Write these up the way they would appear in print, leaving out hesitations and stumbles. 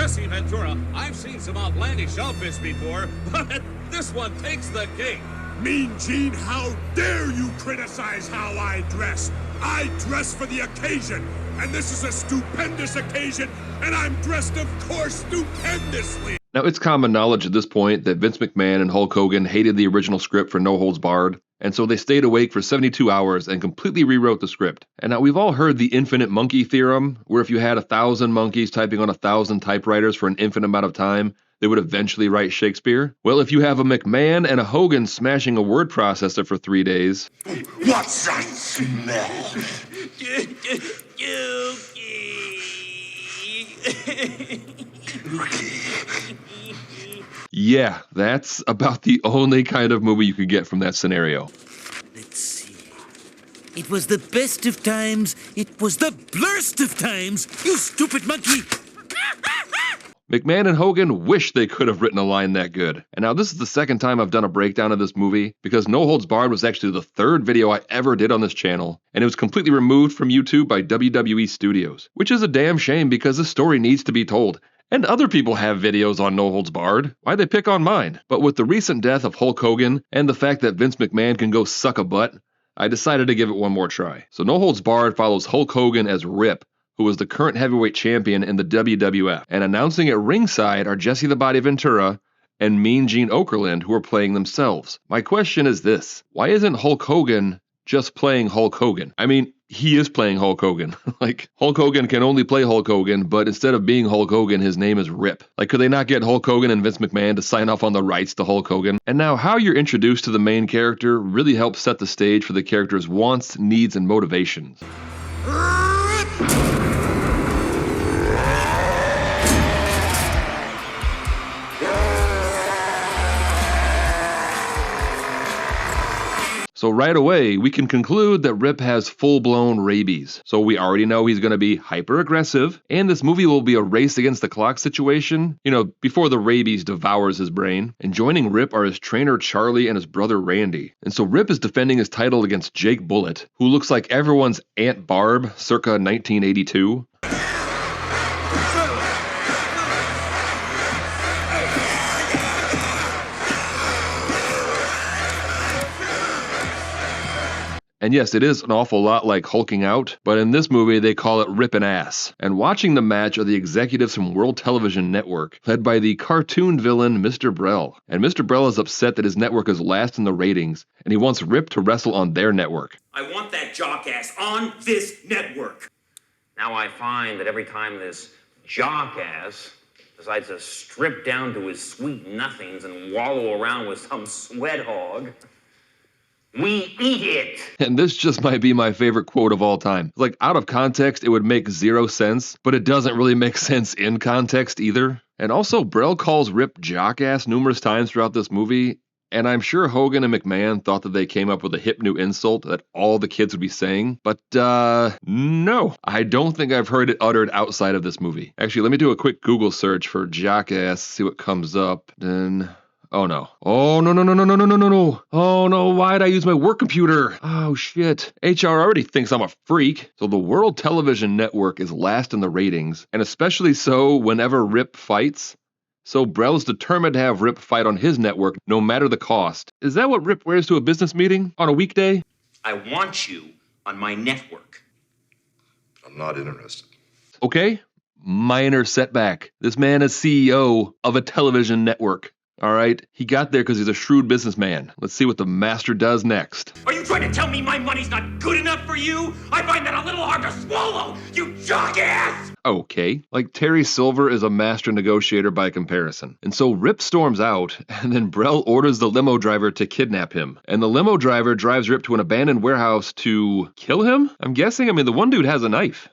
Jesse Ventura, I've seen some outlandish outfits before, but this one takes the cake. Mean Gene, how dare you criticize how I dress? I dress for the occasion, and this is a stupendous occasion, and I'm dressed, of course, stupendously. Now, it's common knowledge at this point that Vince McMahon and Hulk Hogan hated the original script for No Holds Barred, and so they stayed awake for 72 hours and completely rewrote the script. And now we've all heard the infinite monkey theorem, where if you had 1,000 monkeys typing on 1,000 typewriters for an infinite amount of time, they would eventually write Shakespeare. Well, if you have a McMahon and a Hogan smashing a word processor for 3 days... What's that smell? Yeah, that's about the only kind of movie you could get from that scenario. Let's see. It was the best of times. It was the blurst of times. You stupid monkey. McMahon and Hogan wish they could have written a line that good. And now this is the second time I've done a breakdown of this movie, because No Holds Barred was actually the third video I ever did on this channel, and it was completely removed from YouTube by WWE Studios, which is a damn shame because this story needs to be told. And other people have videos on No Holds Barred. Why'd they pick on mine? But with the recent death of Hulk Hogan and the fact that Vince McMahon can go suck a butt, I decided to give it one more try. So No Holds Barred follows Hulk Hogan as Rip, who is the current heavyweight champion in the WWF. And announcing at ringside are Jesse the Body Ventura and Mean Gene Okerlund, who are playing themselves. My question is this: why isn't Hulk Hogan just playing Hulk Hogan? I mean, he is playing Hulk Hogan. Like, Hulk Hogan can only play Hulk Hogan, but instead of being Hulk Hogan, his name is Rip. Like, could they not get Hulk Hogan and Vince McMahon to sign off on the rights to Hulk Hogan? And now, how you're introduced to the main character really helps set the stage for the character's wants, needs, and motivations. So right away, we can conclude that Rip has full-blown rabies. So we already know he's going to be hyper-aggressive, and this movie will be a race-against-the-clock situation, you know, before the rabies devours his brain. And joining Rip are his trainer Charlie and his brother Randy. And so Rip is defending his title against Jake Bullet, who looks like everyone's Aunt Barb circa 1982. And yes, it is an awful lot like hulking out, but in this movie they call it ripping ass. And watching the match are the executives from World Television Network, led by the cartoon villain Mr. Brell. And Mr. Brell is upset that his network is last in the ratings, and he wants Rip to wrestle on their network. I want that jockass on this network. Now I find that every time this jockass decides to strip down to his sweet nothings and wallow around with some sweat hog, we eat it! And this just might be my favorite quote of all time. Like, out of context, it would make zero sense, but it doesn't really make sense in context either. And also, Brell calls Rip jockass numerous times throughout this movie, and I'm sure Hogan and McMahon thought that they came up with a hip new insult that all the kids would be saying, but no. I don't think I've heard it uttered outside of this movie. Actually, let me do a quick Google search for jockass, see what comes up, then... Oh no. Oh no. Oh no, why'd I use my work computer? Oh shit. HR already thinks I'm a freak. So the World Television Network is last in the ratings, and especially so whenever Rip fights. So Brell is determined to have Rip fight on his network no matter the cost. Is that what Rip wears to a business meeting on a weekday? I want you on my network. I'm not interested. Okay. Minor setback. This man is CEO of a television network. All right, he got there because he's a shrewd businessman. Let's see what the master does next. Are you trying to tell me my money's not good enough for you? I find that a little hard to swallow, you jockass! Okay, like Terry Silver is a master negotiator by comparison. And so Rip storms out, and then Brell orders the limo driver to kidnap him. And the limo driver drives Rip to an abandoned warehouse to kill him? I'm guessing, I mean, the one dude has a knife.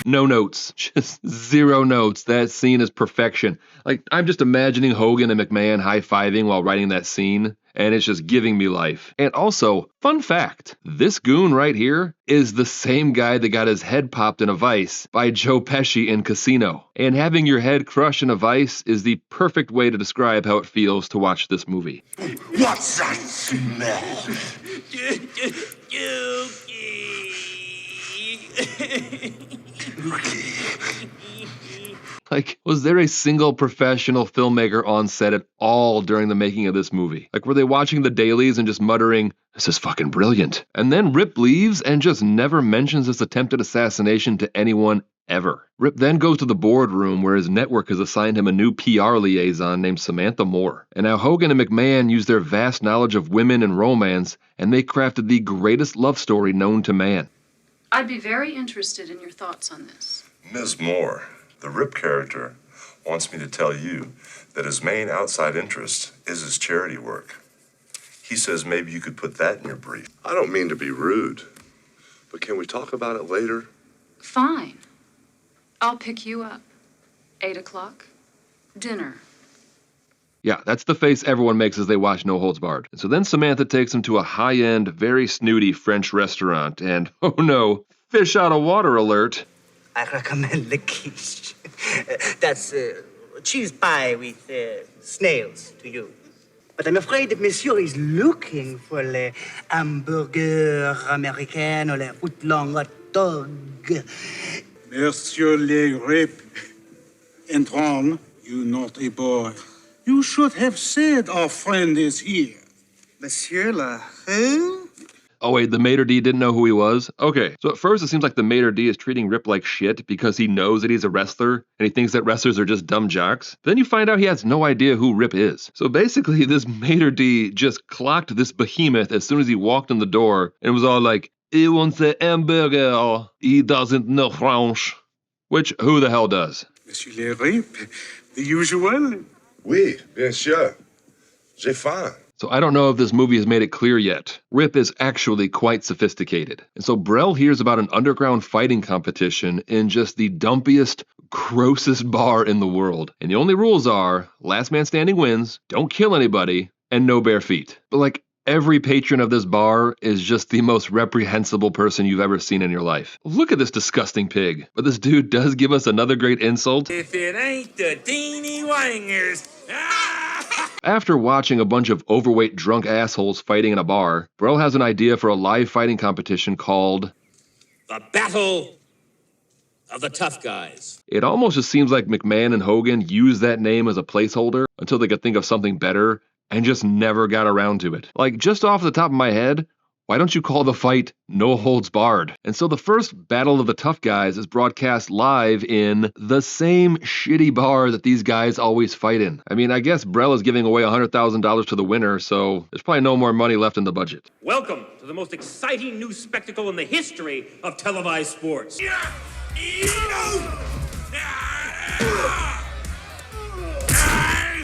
No notes, just zero notes. That scene is perfection. Like, I'm just imagining Hogan and McMahon high-fiving while writing that scene, and it's just giving me life. And also, fun fact, this goon right here is the same guy that got his head popped in a vice by Joe Pesci in Casino. And having your head crushed in a vice is the perfect way to describe how it feels to watch this movie. What's that smell? Like, was there a single professional filmmaker on set at all during the making of this movie? Like, were they watching the dailies and just muttering, "This is fucking brilliant"? And then Rip leaves and just never mentions this attempted assassination to anyone ever. Rip then goes to the boardroom where his network has assigned him a new PR liaison named Samantha Moore. And now Hogan and McMahon use their vast knowledge of women and romance, and they crafted the greatest love story known to man. I'd be very interested in your thoughts on this. Ms. Moore, the Rip character, wants me to tell you that his main outside interest is his charity work. He says maybe you could put that in your brief. I don't mean to be rude, but can we talk about it later? Fine. I'll pick you up. 8 o'clock. Dinner. Yeah, that's the face everyone makes as they watch No Holds Barred. And so then Samantha takes him to a high-end, very snooty French restaurant, and oh no, fish out of water alert. I recommend the quiche. That's cheese pie with snails to you. But I'm afraid that Monsieur is looking for le hamburger américain or le foot-long hot dog. Monsieur le Rip. Antoine, you naughty boy. You should have said our friend is here. Monsieur le who? Oh wait, the maitre d' didn't know who he was? Okay, so at first it seems like the maitre d' is treating Rip like shit because he knows that he's a wrestler and he thinks that wrestlers are just dumb jocks. Then you find out he has no idea who Rip is. So basically this maitre d' just clocked this behemoth as soon as he walked in the door and was all like, "He wants a hamburger, he doesn't know French." Which, who the hell does? Monsieur le Rip, the usual. Oui, bien sûr. J'ai faim. So I don't know if this movie has made it clear yet. Rip is actually quite sophisticated. And so Brell hears about an underground fighting competition in just the dumpiest, grossest bar in the world. And the only rules are, last man standing wins, don't kill anybody, and no bare feet. But like, every patron of this bar is just the most reprehensible person you've ever seen in your life. Look at this disgusting pig. But this dude does give us another great insult. If it ain't the Teeny Wangers. After watching a bunch of overweight drunk assholes fighting in a bar, Brell has an idea for a live fighting competition called The Battle of the Tough Guys. It almost just seems like McMahon and Hogan used that name as a placeholder until they could think of something better and just never got around to it. Like, just off the top of my head, why don't you call the fight No Holds Barred? And so the first Battle of the Tough Guys is broadcast live in the same shitty bar that these guys always fight in. I mean, I guess Brell is giving away $100,000 to the winner, so there's probably no more money left in the budget. Welcome to the most exciting new spectacle in the history of televised sports.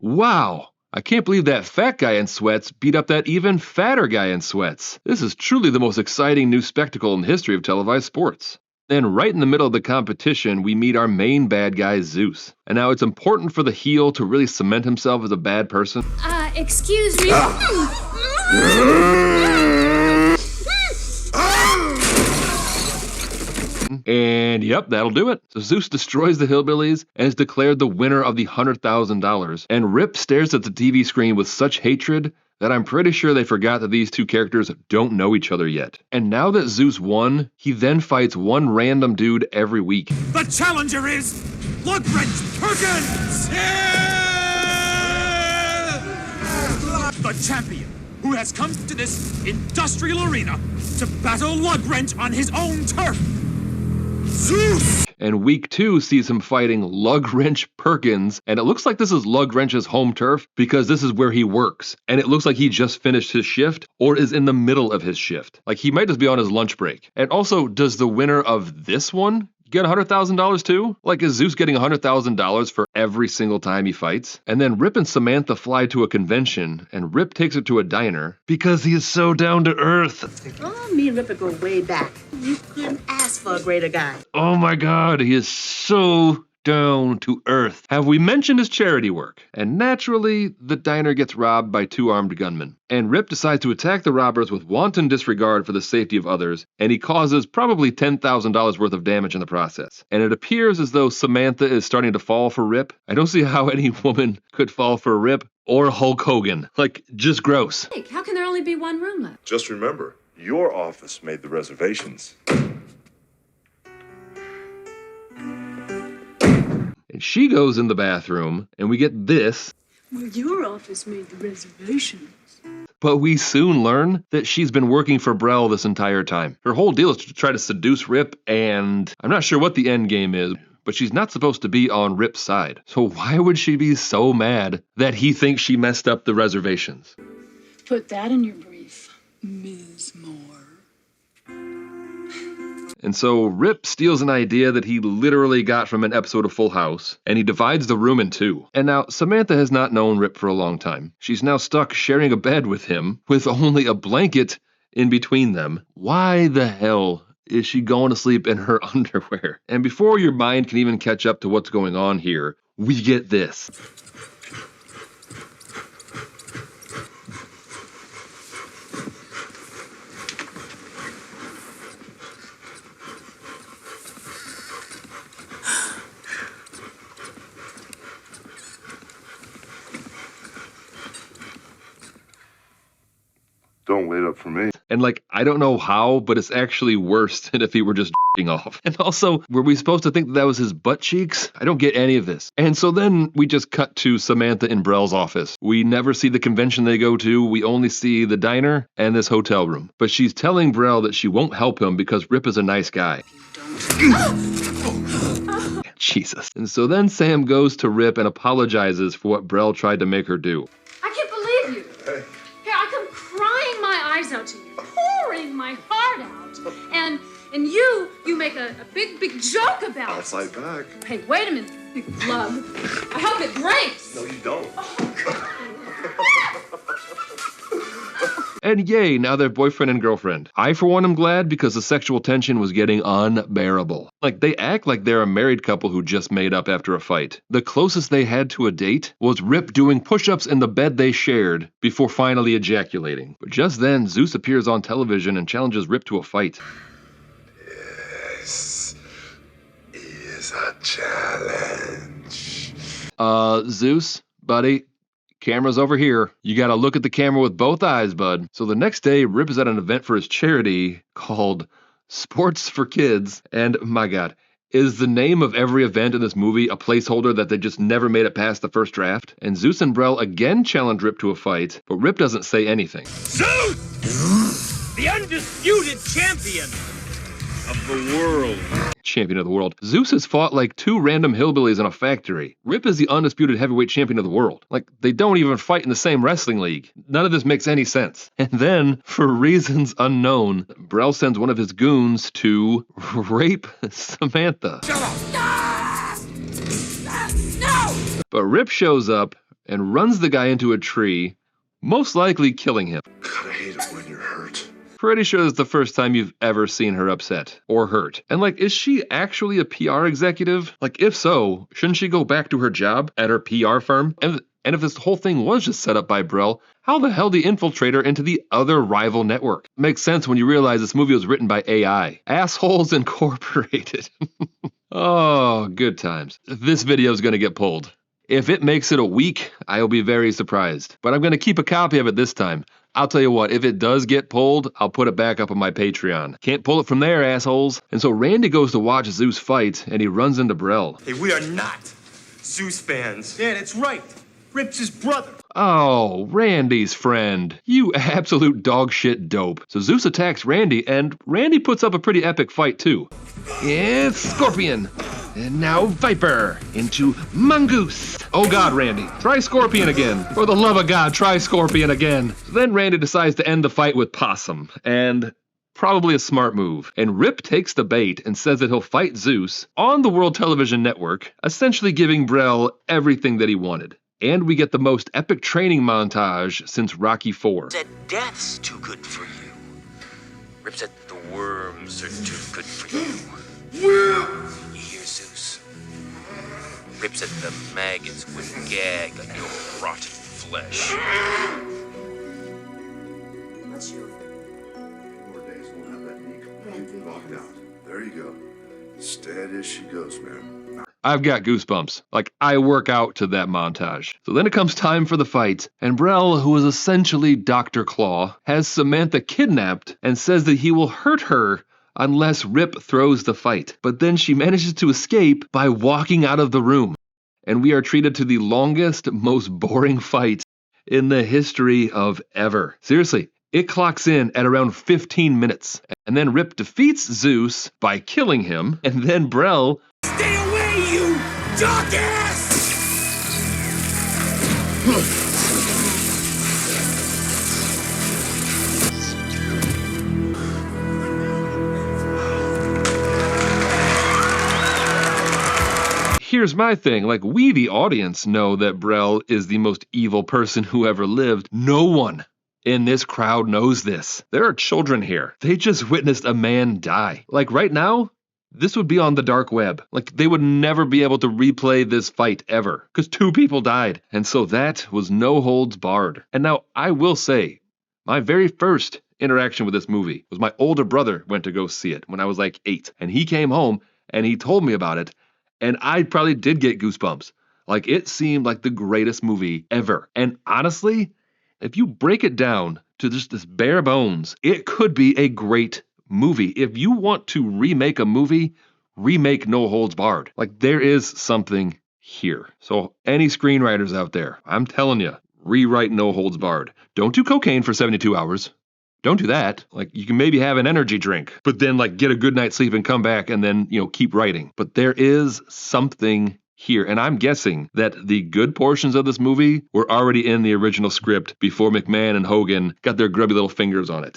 Wow! I can't believe that fat guy in sweats beat up that even fatter guy in sweats. This is truly the most exciting new spectacle in the history of televised sports. Then right in the middle of the competition, we meet our main bad guy, Zeus. And now it's important for the heel to really cement himself as a bad person. Excuse me. And yep, that'll do it. So Zeus destroys the hillbillies and is declared the winner of the $100,000. And Rip stares at the TV screen with such hatred that I'm pretty sure they forgot that these two characters don't know each other yet. And now that Zeus won, he then fights one random dude every week. The challenger is Lugwrench Perkins! The champion who has come to this industrial arena to battle Lugwrench on his own turf. Zeus! And week 2 sees him fighting Lugwrench Perkins, and it looks like this is Lugwrench's home turf because this is where he works. And it looks like he just finished his shift or is in the middle of his shift. Like he might just be on his lunch break. And also, does the winner of this one get $100,000 too? Like, is Zeus getting $100,000 for every single time he fights? And then Rip and Samantha fly to a convention, and Rip takes her to a diner because he is so down to earth. Oh, me and Ripper go way back. You couldn't ask for a greater guy. Oh my God, he is so down to earth. Have we mentioned his charity work? And naturally, the diner gets robbed by 2 armed gunmen. And Rip decides to attack the robbers with wanton disregard for the safety of others, and he causes probably $10,000 worth of damage in the process. And it appears as though Samantha is starting to fall for Rip. I don't see how any woman could fall for Rip or Hulk Hogan. Like, just gross. How can there only be one room left? Just remember, your office made the reservations. And she goes in the bathroom, and we get this. Well, your office made the reservations. But we soon learn that she's been working for Brel this entire time. Her whole deal is to try to seduce Rip, and I'm not sure what the end game is, but she's not supposed to be on Rip's side. So why would she be so mad that he thinks she messed up the reservations? Put that in your brief, Ms. Moore. And so Rip steals an idea that he literally got from an episode of Full House, and he divides the room in two. And now Samantha has not known Rip for a long time. She's now stuck sharing a bed with him with only a blanket in between them. Why the hell is she going to sleep in her underwear? And before your mind can even catch up to what's going on here, we get this. Don't wait up for me. And like, I don't know how, but it's actually worse than if he were just off. And also, were we supposed to think that was his butt cheeks? I don't get any of this. And so then we just cut to Samantha in Brel's office. We never see the convention they go to. We only see the diner and this hotel room. But she's telling Brel that she won't help him because Rip is a nice guy. Jesus. And so then Sam goes to Rip and apologizes for what Brel tried to make her do. I can't believe you. Hey. Here, I come crying my eyes out to you, pouring my heart out. And you make a big joke about it. I'll fight back. Hey, wait a minute, big plug. I hope it breaks. No, you don't. And yay, now they're boyfriend and girlfriend. I, for one, am glad because the sexual tension was getting unbearable. Like, they act like they're a married couple who just made up after a fight. The closest they had to a date was Rip doing push-ups in the bed they shared before finally ejaculating. But just then, Zeus appears on television and challenges Rip to a fight. This is a challenge. Zeus, buddy. Camera's over here. You gotta look at the camera with both eyes, bud. So the next day, Rip is at an event for his charity called Sports for Kids. And my God, is the name of every event in this movie a placeholder that they just never made it past the first draft? And Zeus and Brel again challenge Rip to a fight, but Rip doesn't say anything. Zeus! The undisputed champion of the world. Champion of the world. Zeus has fought like two random hillbillies in a factory. Rip is the undisputed heavyweight champion of the world. Like, they don't even fight in the same wrestling league. None of this makes any sense. And then, for reasons unknown, Brel sends one of his goons to rape Samantha. Shut up! No! But Rip shows up and runs the guy into a tree, most likely killing him. God, I hate it when you're hurt. Pretty sure it's the first time you've ever seen her upset or hurt. And like, is she actually a PR executive? Like, if so, shouldn't she go back to her job at her PR firm? And if this whole thing was just set up by Brel, how the hell did he infiltrate her into the other rival network? Makes sense when you realize this movie was written by AI. Assholes Incorporated. Oh, good times. This video is going to get pulled. If it makes it a week, I'll be very surprised. But I'm going to keep a copy of it this time. I'll tell you what, if it does get pulled, I'll put it back up on my Patreon. Can't pull it from there, assholes. And so Randy goes to watch Zeus fight, and he runs into Brel. Hey, we are not Zeus fans. Yeah, that's right. Rip's his brother. Oh, Randy's friend. You absolute dog shit dope. So Zeus attacks Randy, and Randy puts up a pretty epic fight too. It's Scorpion. And now Viper into Mongoose. Oh God, Randy, try Scorpion again. For the love of God, try Scorpion again. So then Randy decides to end the fight with Possum, and probably a smart move. And Rip takes the bait and says that he'll fight Zeus on the World Television Network, essentially giving Brel everything that he wanted. And we get the most epic training montage since Rocky IV. Said death's too good for you. Rip said the worms are too good for you. You hear, Zeus? Rip said the maggots would gag on your rotten flesh. What's your... More days won't have that knee completely locked out. There you go. Steady as she goes, man. I've got goosebumps. Like, I work out to that montage. So then it comes time for the fight, and Brel, who is essentially Dr. Claw, has Samantha kidnapped and says that he will hurt her unless Rip throws the fight. But then she manages to escape by walking out of the room. and we are treated to the longest, most boring fight in the history of ever. Seriously, it clocks in at around 15 minutes, and then Rip defeats Zeus by killing him, and then Brel... Stay away, you jackass! Here's my thing, like, we, the audience, know that Brel is the most evil person who ever lived. No one in this crowd knows this. There are children here. They just witnessed a man die. Like, right now, this would be on the dark web. Like, they would never be able to replay this fight ever, because 2 people died. And so that was no holds barred. And now, I will say, my very first interaction with this movie was my older brother went to go see it when I was like 8. And he came home and he told me about it. And I probably did get goosebumps. Like, it seemed like the greatest movie ever. And honestly, if you break it down to just this bare bones, it could be a great movie. If you want to remake a movie, remake No Holds Barred. Like, there is something here. So any screenwriters out there, I'm telling you, rewrite No Holds Barred. Don't do cocaine for 72 hours. Don't do that. Like, you can maybe have an energy drink, but then, like, get a good night's sleep and come back and then, keep writing. But there is something here, and I'm guessing that the good portions of this movie were already in the original script before McMahon and Hogan got their grubby little fingers on it.